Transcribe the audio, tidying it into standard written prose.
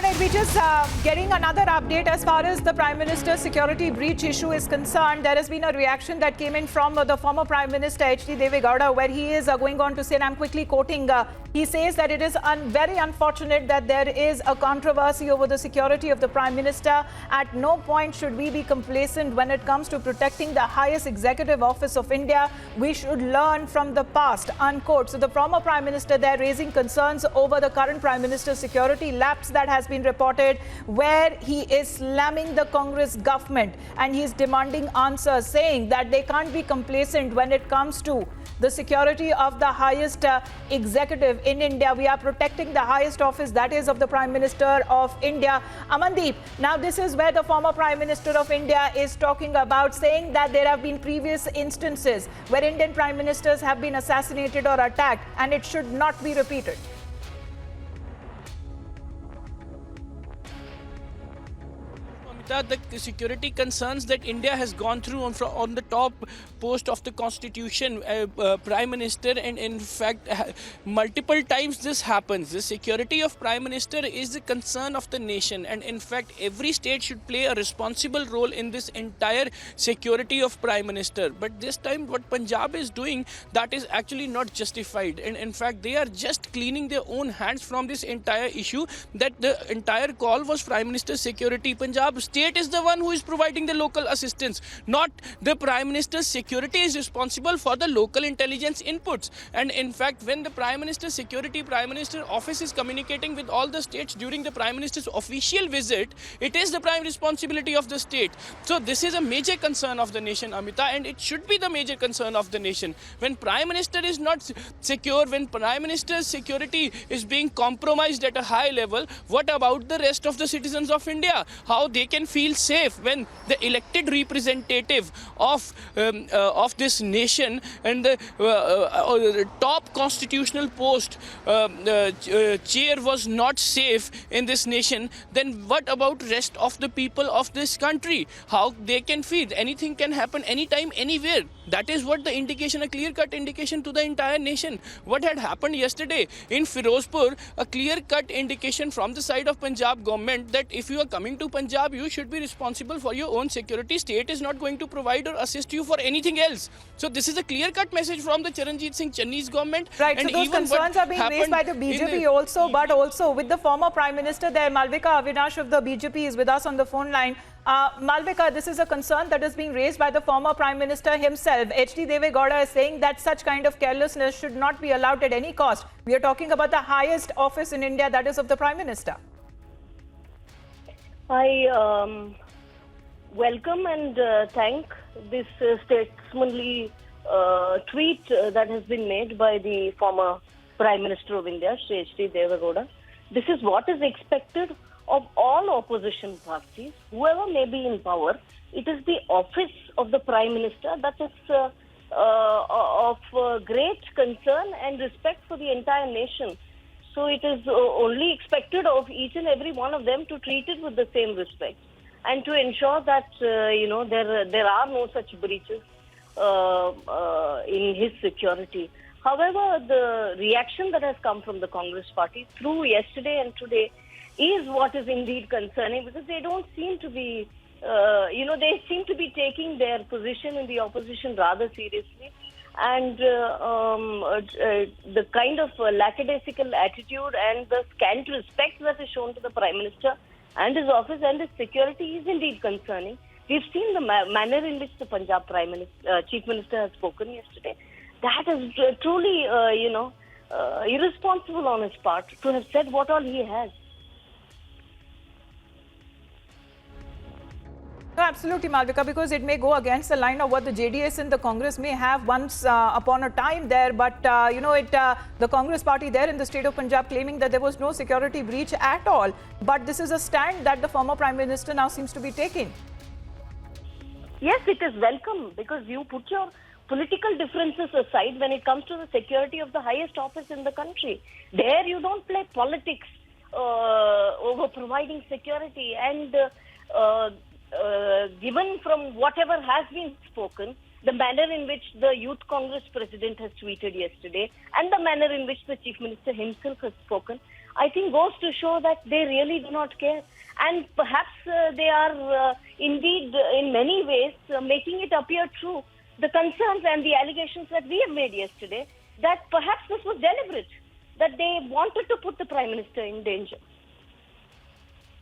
All right, we're just getting another update as far as the Prime Minister's security breach issue is concerned. There has been a reaction that came in from the former Prime Minister H.D. Deve Gowda, where he is going on to say, and I'm quickly quoting, he says that it is very unfortunate that there is a controversy over the security of the Prime Minister. At no point should we be complacent when it comes to protecting the highest executive office of India. We should learn from the past, unquote. So the former Prime Minister there raising concerns over the current Prime Minister's security lapse that has been reported, where he is slamming the Congress government and he is demanding answers, saying that they can't be complacent when it comes to the security of the highest executive in India. We are protecting the highest office, that is of the Prime Minister of India. Amandeep, now this is where the former Prime Minister of India is talking about, saying that there have been previous instances where Indian Prime Ministers have been assassinated or attacked, and it should not be repeated. The security concerns that India has gone through on the top post of the constitution, Prime Minister, and in fact multiple times this happens. The security of Prime Minister is the concern of the nation, and in fact every state should play a responsible role in this entire security of Prime Minister. But this time what Punjab is doing, that is actually not justified, and in fact they are just cleaning their own hands from this entire issue, that the entire call was Prime Minister's security. Punjab state is the one who is providing the local assistance, not the Prime Minister's security is responsible for the local intelligence inputs. And in fact, when the Prime Minister's security, Prime Minister office is communicating with all the states during the Prime Minister's official visit, it is the prime responsibility of the state. So this is a major concern of the nation, Amita, and it should be the major concern of the nation. When Prime Minister is not secure, when Prime Minister's security is being compromised at a high level, what about the rest of the citizens of India? How they can feel safe when the elected representative of this nation and the top constitutional post chair was not safe in this nation? Then what about rest of the people of this country? How they can feel? Anything can happen anytime, anywhere. That is what the indication, a clear-cut indication to the entire nation. What had happened yesterday in Firozpur, a clear-cut indication from the side of Punjab government that if you are coming to Punjab, you should be responsible for your own security. State is not going to provide or assist you for anything else. So this is a clear-cut message from the Charanjit Singh Channi's government. Right, and so those concerns are being raised by the BJP also, but also with the former Prime Minister there, Malvika Avinash of the BJP is with us on the phone line. Malvika, this is a concern that is being raised by the former Prime Minister himself. H.D. Deve Gowda is saying that such kind of carelessness should not be allowed at any cost. We are talking about the highest office in India, that is of the Prime Minister. I welcome and thank this statesmanly tweet that has been made by the former Prime Minister of India, Shri H.D. Deve Gowda. This is what is expected of all opposition parties, whoever may be in power. It is the office of the Prime Minister that is of great concern and respect for the entire nation. So it is only expected of each and every one of them to treat it with the same respect and to ensure that there are no such breaches in his security. However, the reaction that has come from the Congress party through yesterday and today is what is indeed concerning, because they don't seem to be, they seem to be taking their position in the opposition rather seriously. And the kind of lackadaisical attitude and the scant respect that is shown to the Prime Minister and his office and his security is indeed concerning. We've seen the manner in which the Punjab Chief Minister has spoken yesterday. That is truly, irresponsible on his part to have said what all he has. No, absolutely, Malvika, because it may go against the line of what the JDS and the Congress may have once upon a time there. But, the Congress party there in the state of Punjab claiming that there was no security breach at all. But this is a stand that the former Prime Minister now seems to be taking. Yes, it is welcome, because you put your political differences aside when it comes to the security of the highest office in the country. There you don't play politics over providing security. And given from whatever has been spoken, the manner in which the Youth Congress president has tweeted yesterday, and the manner in which the Chief Minister himself has spoken, I think goes to show that they really do not care. And perhaps they are indeed, in many ways, making it appear true. The concerns and the allegations that we have made yesterday, that perhaps this was deliberate, that they wanted to put the Prime Minister in danger.